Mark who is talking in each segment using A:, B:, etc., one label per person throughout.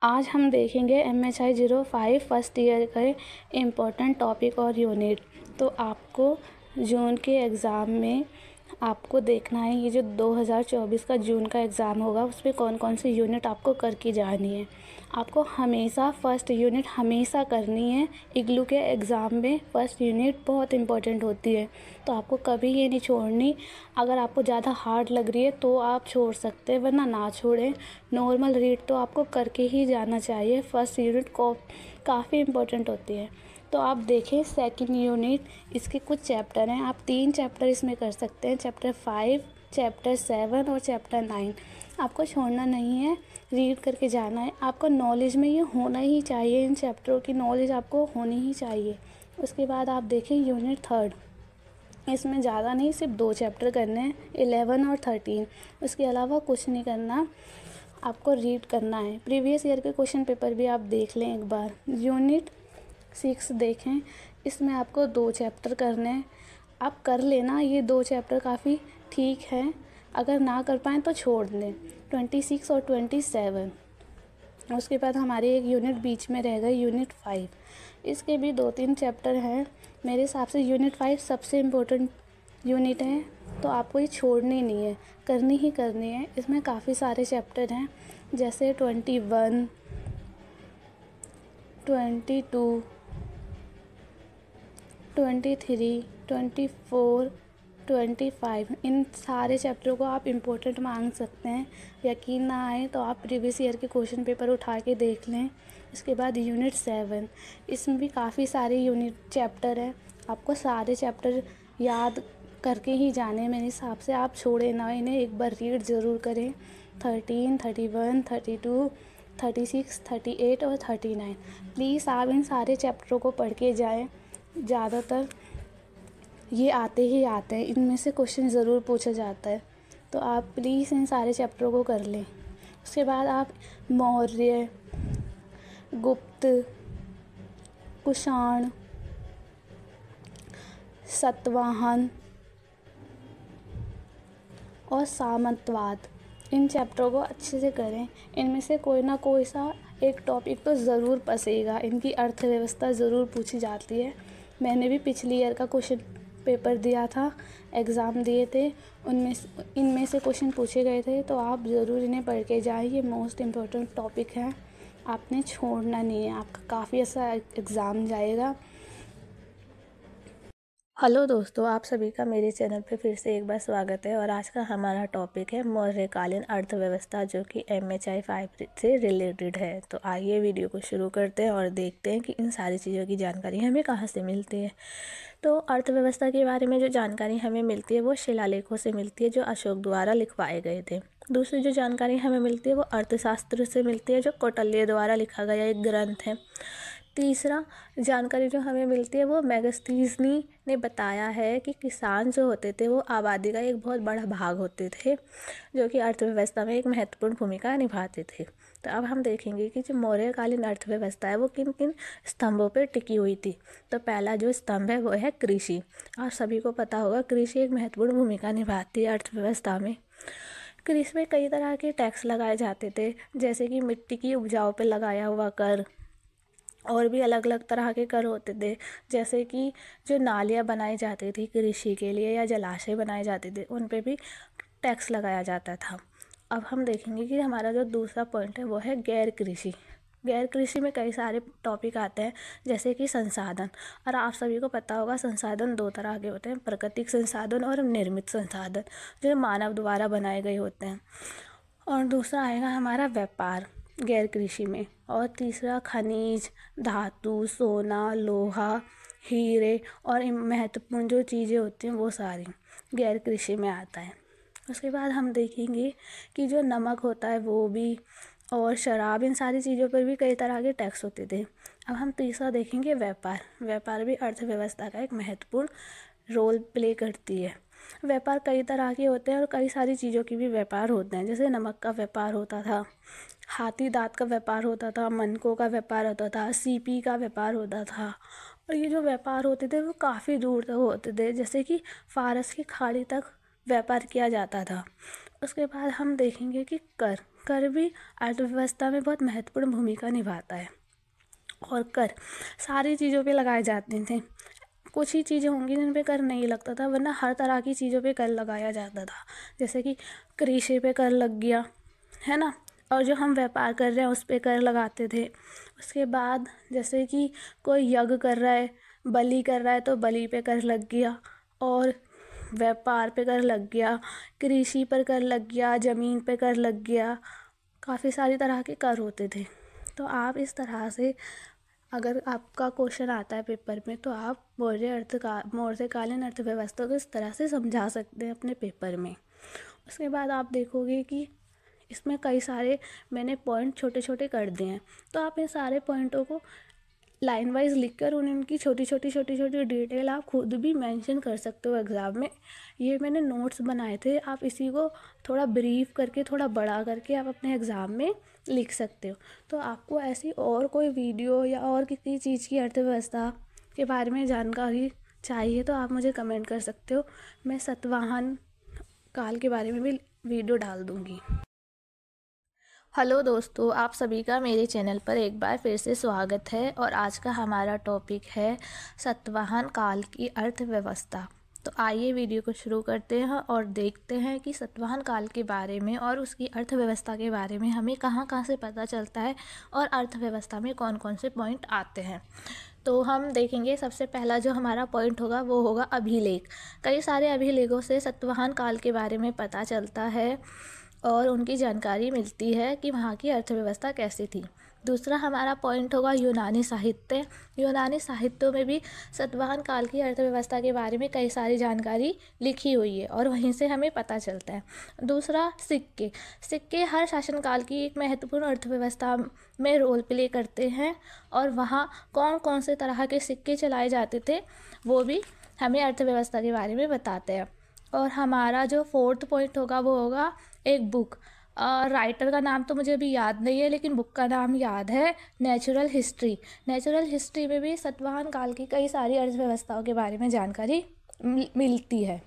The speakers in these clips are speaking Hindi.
A: आज हम देखेंगे MHI 05 फर्स्ट ईयर के इम्पोर्टेंट टॉपिक और यूनिट। तो आपको जून के एग्ज़ाम में आपको देखना है, ये जो 2024 का जून का एग्ज़ाम होगा उसमें कौन कौन सी यूनिट आपको करके जानी है। आपको हमेशा फर्स्ट यूनिट हमेशा करनी है। इग्लू के एग्ज़ाम में फ़र्स्ट यूनिट बहुत इम्पोर्टेंट होती है, तो आपको कभी ये नहीं छोड़नी। अगर आपको ज़्यादा हार्ड लग रही है तो आप छोड़ सकते हैं, वरना ना छोड़ें। नॉर्मल रीड तो आपको करके ही जाना चाहिए। फ़र्स्ट यूनिट को काफ़ी इम्पोर्टेंट होती है। तो आप देखें सेकंड यूनिट, इसके कुछ चैप्टर हैं। आप 3 चैप्टर इसमें कर सकते हैं, चैप्टर 5, चैप्टर 7 और चैप्टर 9। आपको छोड़ना नहीं है, रीड करके जाना है। आपको नॉलेज में ये होना ही चाहिए, इन चैप्टरों की नॉलेज आपको होनी ही चाहिए। उसके बाद आप देखें यूनिट 3, इसमें ज़्यादा नहीं, सिर्फ 2 चैप्टर करने हैं, 11 और 13। उसके अलावा कुछ नहीं करना, आपको रीड करना है। प्रीवियस ईयर के क्वेश्चन पेपर भी आप देख लें एक बार। यूनिट 6 देखें, इसमें आपको 2 चैप्टर करने हैं। आप कर लेना, ये 2 चैप्टर काफ़ी ठीक है। अगर ना कर पाएँ तो छोड़ दें, 26 और 27। उसके बाद हमारे एक यूनिट बीच में रह गई, यूनिट 5। इसके भी 2-3 चैप्टर हैं। मेरे हिसाब से यूनिट 5 सबसे इम्पोर्टेंट यूनिट है, तो आपको ये छोड़नी नहीं है, करनी ही करनी है। इसमें काफ़ी सारे चैप्टर हैं, जैसे 21, 22, 23, 24, 25। इन सारे चैप्टरों को आप इम्पोर्टेंट मान सकते हैं। यकीन ना आए तो आप प्रीवियस ईयर के क्वेश्चन पेपर उठा के देख लें। इसके बाद यूनिट 7, इसमें भी काफ़ी सारे यूनिट चैप्टर हैं। आपको सारे चैप्टर याद करके ही जाने, मेरे हिसाब से आप छोड़े ना, इन्हें एक बार रीड ज़रूर करें। 13, 31, 32, 36, 38 और 39। प्लीज़ आप इन सारे चैप्टरों को पढ़ के जाएँ। ज़्यादातर ये आते ही आते हैं, इनमें से क्वेश्चन ज़रूर पूछा जाता है, तो आप प्लीज़ इन सारे चैप्टरों को कर लें। उसके बाद आप मौर्य, गुप्त, कुषाण, सातवाहन और सामंतवाद, इन चैप्टरों को अच्छे से करें। इनमें से कोई ना कोई सा एक टॉपिक तो ज़रूर फंसेगा, इनकी अर्थव्यवस्था ज़रूर पूछी जाती है। मैंने भी पिछली ईयर का क्वेश्चन पेपर दिया था, एग्ज़ाम दिए थे, इनमें से क्वेश्चन पूछे गए थे, तो आप ज़रूर इन्हें पढ़ के जाएं। ये मोस्ट इम्पोर्टेंट टॉपिक है, आपने छोड़ना नहीं है। आपका काफ़ी अच्छा एग्ज़ाम जाएगा। हेलो दोस्तों, आप सभी का मेरे चैनल पे फिर से एक बार स्वागत है। और आज का हमारा टॉपिक है मौर्यकालीन अर्थव्यवस्था, जो कि MHI 5 से रिलेटेड है। तो आइए वीडियो को शुरू करते हैं और देखते हैं कि इन सारी चीज़ों की जानकारी हमें कहाँ से मिलती है। तो अर्थव्यवस्था के बारे में जो जानकारी हमें मिलती है वो शिलालेखों से मिलती है, जो अशोक द्वारा लिखवाए गए थे। दूसरी जो जानकारी हमें मिलती है वो अर्थशास्त्र से मिलती है, जो कौटिल्य द्वारा लिखा गया एक ग्रंथ है। तीसरा जानकारी जो हमें मिलती है वो मेगास्थनीज ने बताया है कि किसान जो होते थे वो आबादी का एक बहुत बड़ा भाग होते थे, जो कि अर्थव्यवस्था में एक महत्वपूर्ण भूमिका निभाते थे। तो अब हम देखेंगे कि जो मौर्यकालीन अर्थव्यवस्था है वो किन किन स्तंभों पर टिकी हुई थी। तो पहला जो स्तंभ है वो है कृषि। और सभी को पता होगा कृषि एक महत्वपूर्ण भूमिका निभाती है अर्थव्यवस्था में। कृषि में कई तरह के टैक्स लगाए जाते थे, जैसे कि मिट्टी की उपजाऊ पर लगाया हुआ कर, और भी अलग अलग तरह के कर होते थे। जैसे कि जो नालियाँ बनाई जाती थी कृषि के लिए या जलाशय बनाए जाते थे, उन पे भी टैक्स लगाया जाता था। अब हम देखेंगे कि हमारा जो दूसरा पॉइंट है वो है गैर कृषि। गैर कृषि में कई सारे टॉपिक आते हैं, जैसे कि संसाधन। और आप सभी को पता होगा संसाधन 2 तरह के होते हैं, प्राकृतिक संसाधन और निर्मित संसाधन, जो मानव द्वारा बनाए गए होते हैं। और दूसरा आएगा हमारा व्यापार गैर कृषि में। और तीसरा खनिज, धातु, सोना, लोहा, हीरे और महत्वपूर्ण जो चीज़ें होती हैं वो सारी गैर कृषि में आता है। उसके बाद हम देखेंगे कि जो नमक होता है वो भी, और शराब, इन सारी चीज़ों पर भी कई तरह के टैक्स होते थे। अब हम तीसरा देखेंगे व्यापार। व्यापार भी अर्थव्यवस्था का एक महत्वपूर्ण रोल प्ले करती है। व्यापार कई तरह के होते हैं और कई सारी चीज़ों की भी व्यापार होते हैं, जैसे नमक का व्यापार होता था, हाथी दांत का व्यापार होता था, मनकों का व्यापार होता था, सीपी का व्यापार होता था। और ये जो व्यापार होते थे वो काफ़ी दूर तक होते थे, जैसे कि फारस की खाड़ी तक व्यापार किया जाता था। उसके बाद हम देखेंगे कि कर कर भी अर्थव्यवस्था में बहुत महत्वपूर्ण भूमिका निभाता है। और कर सारी चीज़ों पे लगाए जाते थे। कुछ ही चीज़ें होंगी जिन पे कर नहीं लगता था, वरना हर तरह की चीज़ों पे कर लगाया जाता था। जैसे कि कृषि पे कर लग गया, है ना, और जो हम व्यापार कर रहे हैं उस पे कर लगाते थे। उसके बाद जैसे कि कोई यज्ञ कर रहा है, बलि कर रहा है, तो बलि पे कर लग गया, और व्यापार पे कर लग गया, कृषि पर कर लग गया, ज़मीन पे कर लग गया। काफ़ी सारी तरह के कर होते थे। तो आप इस तरह से, अगर आपका क्वेश्चन आता है पेपर में, तो आप मौर्यकालीन अर्थव्यवस्था को इस तरह से समझा सकते हैं अपने पेपर में। उसके बाद आप देखोगे कि इसमें कई सारे मैंने पॉइंट छोटे छोटे कर दिए हैं, तो आप इन सारे पॉइंटों को लाइन वाइज लिखकर उनकी छोटी छोटी डिटेल आप खुद भी मेंशन कर सकते हो एग्ज़ाम में। ये मैंने नोट्स बनाए थे, आप इसी को थोड़ा ब्रीफ करके, थोड़ा बड़ा करके आप अपने एग्ज़ाम में लिख सकते हो। तो आपको ऐसी और कोई वीडियो या और किसी चीज़ की अर्थव्यवस्था के बारे में जानकारी चाहिए तो आप मुझे कमेंट कर सकते हो। मैं सातवाहन काल के बारे में भी वीडियो डाल दूँगी। हेलो दोस्तों, आप सभी का मेरे चैनल पर एक बार फिर से स्वागत है। और आज का हमारा टॉपिक है सातवाहन काल की अर्थव्यवस्था। तो आइए वीडियो को शुरू करते हैं और देखते हैं कि सातवाहन काल के बारे में और उसकी अर्थव्यवस्था के बारे में हमें कहाँ कहाँ से पता चलता है और अर्थव्यवस्था में कौन कौन से पॉइंट आते हैं। तो हम देखेंगे, सबसे पहला जो हमारा पॉइंट होगा वो होगा अभिलेख। कई सारे अभिलेखों से सातवाहन काल के बारे में पता चलता है और उनकी जानकारी मिलती है कि वहाँ की अर्थव्यवस्था कैसी थी। दूसरा हमारा पॉइंट होगा यूनानी साहित्य। यूनानी साहित्यों में भी सातवाहन काल की अर्थव्यवस्था के बारे में कई सारी जानकारी लिखी हुई है और वहीं से हमें पता चलता है। दूसरा सिक्के। सिक्के हर शासनकाल की एक महत्वपूर्ण अर्थव्यवस्था में रोल प्ले करते हैं और वहाँ कौन कौन से तरह के सिक्के चलाए जाते थे वो भी हमें अर्थव्यवस्था के बारे में बताते हैं। और हमारा जो फोर्थ पॉइंट होगा वो होगा एक बुक। राइटर का नाम तो मुझे अभी याद नहीं है, लेकिन बुक का नाम याद है, नेचुरल हिस्ट्री। नेचुरल हिस्ट्री में भी सातवाहन काल की कई सारी अर्थव्यवस्थाओं के बारे में जानकारी मिलती है।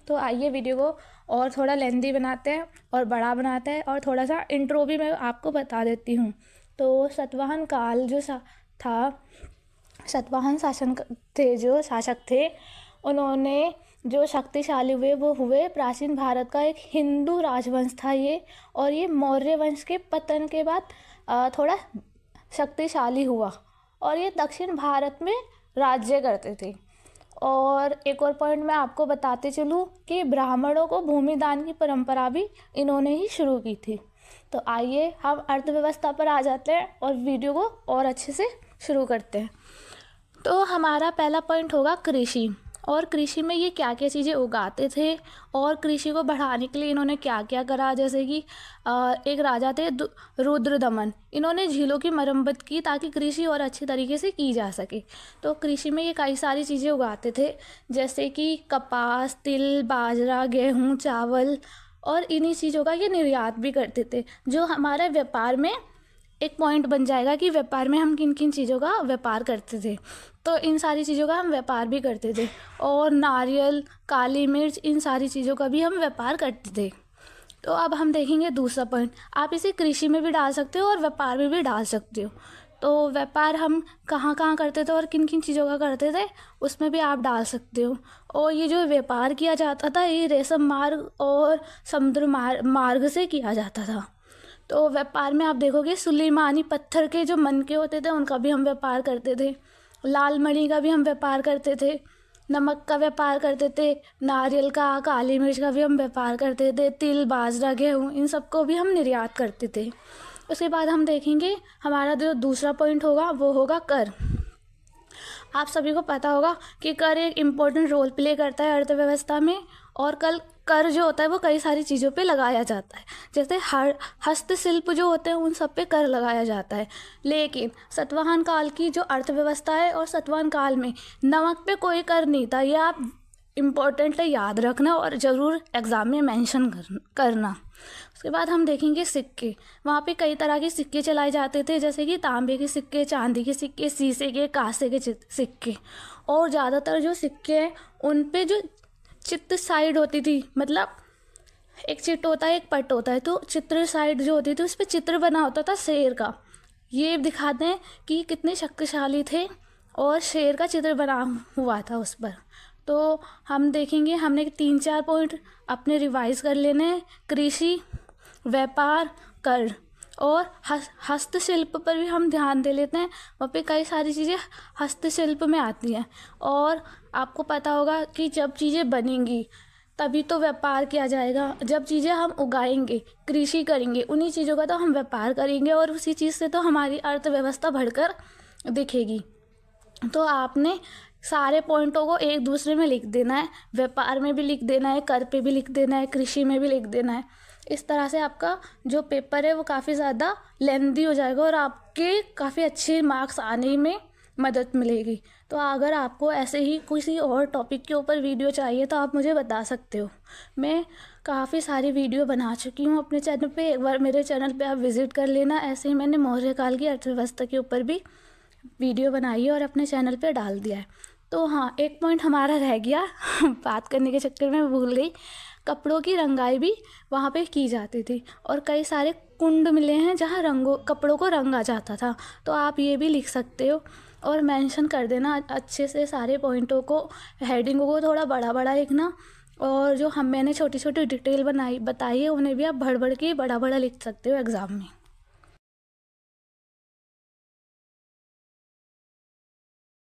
A: तो आइए वीडियो को और थोड़ा लेंदी बनाते हैं और बड़ा बनाते हैं, और थोड़ा सा इंट्रो भी मैं आपको बता देती हूँ। तो सातवाहन काल जो था, सातवाहन जो शासक थे, उन्होंने जो शक्तिशाली हुए वो हुए प्राचीन भारत का एक हिंदू राजवंश था ये, और ये मौर्य वंश के पतन के बाद थोड़ा शक्तिशाली हुआ और ये दक्षिण भारत में राज्य करते थे। और एक और पॉइंट मैं आपको बताते चलूँ कि ब्राह्मणों को भूमि दान की परंपरा भी इन्होंने ही शुरू की थी। तो आइए हम अर्थव्यवस्था पर आ जाते हैं और वीडियो को और अच्छे से शुरू करते हैं। तो हमारा पहला पॉइंट होगा कृषि। और कृषि में ये क्या क्या चीज़ें उगाते थे और कृषि को बढ़ाने के लिए इन्होंने क्या क्या करा। जैसे कि एक राजा थे रुद्रदमन, इन्होंने झीलों की मरम्मत की ताकि कृषि और अच्छी तरीके से की जा सके। तो कृषि में ये कई सारी चीज़ें उगाते थे, जैसे कि कपास, तिल, बाजरा, गेहूँ, चावल, और इन्हीं चीज़ों का ये निर्यात भी करते थे, जो हमारे व्यापार में एक पॉइंट बन जाएगा कि व्यापार में हम किन किन चीज़ों का व्यापार करते थे। तो इन सारी चीज़ों का हम व्यापार भी करते थे, और नारियल, काली मिर्च, इन सारी चीज़ों का भी हम व्यापार करते थे। तो अब हम देखेंगे दूसरा पॉइंट। आप इसे कृषि में भी डाल सकते हो और व्यापार में भी डाल सकते हो। तो व्यापार हम कहाँ कहाँ करते थे और किन किन चीज़ों का करते थे उसमें भी आप डाल सकते हो। और ये जो व्यापार किया जाता था ये रेशम मार्ग और समुद्र मार्ग से किया जाता था। तो व्यापार में आप देखोगे सुलेमानी पत्थर के जो मनके होते थे उनका भी हम व्यापार करते थे, लाल मणि का भी हम व्यापार करते थे, नमक का व्यापार करते थे, नारियल का, काली मिर्च का भी हम व्यापार करते थे, तिल, बाजरा, गेहूँ, इन सबको भी हम निर्यात करते थे। उसके बाद हम देखेंगे हमारा जो दूसरा पॉइंट होगा वो होगा कर। आप सभी को पता होगा कि कर एक इम्पोर्टेंट रोल प्ले करता है अर्थव्यवस्था में, और कर जो होता है वो कई सारी चीज़ों पे लगाया जाता है। जैसे हस्तशिल्प जो होते हैं उन सब पे कर लगाया जाता है। लेकिन सातवाहन काल की जो अर्थव्यवस्था है और सातवाहन काल में नमक पे कोई कर नहीं था। ये आप इम्पोर्टेंट है, याद रखना और ज़रूर एग्ज़ाम में मेंशन करना। उसके बाद हम देखेंगे सिक्के। वहाँ पे कई तरह के सिक्के चलाए जाते थे, जैसे कि तांबे के सिक्के, चांदी के सिक्के, शीशे के, कांसे के सिक्के। और ज़्यादातर जो सिक्के हैं उन पे जो चित्त साइड होती थी, मतलब
B: एक चिट होता है, एक पट होता है। तो चित्र साइड जो होती थी उस पर चित्र बना होता था शेर का। ये दिखाते हैं कि कितने शक्तिशाली थे और शेर का चित्र बना हुआ था उस पर। तो हम देखेंगे, हमने 3-4 पॉइंट अपने रिवाइज कर लेने हैं। कृषि, व्यापार, कर और हस्तशिल्प पर भी हम ध्यान दे लेते हैं। वहाँ पे कई सारी चीज़ें हस्तशिल्प में आती हैं। और आपको पता होगा कि जब चीज़ें बनेंगी तभी तो व्यापार किया जाएगा। जब चीज़ें हम उगाएंगे, कृषि करेंगे, उन्हीं चीज़ों का तो हम व्यापार करेंगे और उसी चीज़ से तो हमारी अर्थव्यवस्था बढ़कर दिखेगी। तो आपने सारे पॉइंटों को एक दूसरे में लिख देना है। व्यापार में भी लिख देना है, कर पे भी लिख देना है, कृषि में भी लिख देना है। इस तरह से आपका जो पेपर है वो काफ़ी ज़्यादा लेंथी हो जाएगा और आपके काफ़ी अच्छे मार्क्स आने में मदद मिलेगी। तो अगर आपको ऐसे ही किसी और टॉपिक के ऊपर वीडियो चाहिए तो आप मुझे बता सकते हो। मैं काफ़ी सारी वीडियो बना चुकी हूँ अपने चैनल पे। एक बार मेरे चैनल पे आप विज़िट कर लेना। ऐसे ही मैंने मौर्य काल की अर्थव्यवस्था के ऊपर भी वीडियो बनाई है और अपने चैनल पे डाल दिया है। तो हाँ, एक पॉइंट हमारा रह गया बात करने के चक्कर में भूल गई। कपड़ों की रंगाई भी वहाँ पे की जाती थी और कई सारे कुंड मिले हैं जहाँ कपड़ों को रंगा जाता था। तो आप ये भी लिख सकते हो और मेंशन कर देना अच्छे से सारे पॉइंटों को। हेडिंगों को थोड़ा बड़ा बड़ा लिखना और जो मैंने छोटी छोटी डिटेल बताई है उन्हें भी आप भर भर के बड़ा बड़ा लिख सकते हो एग्ज़ाम में।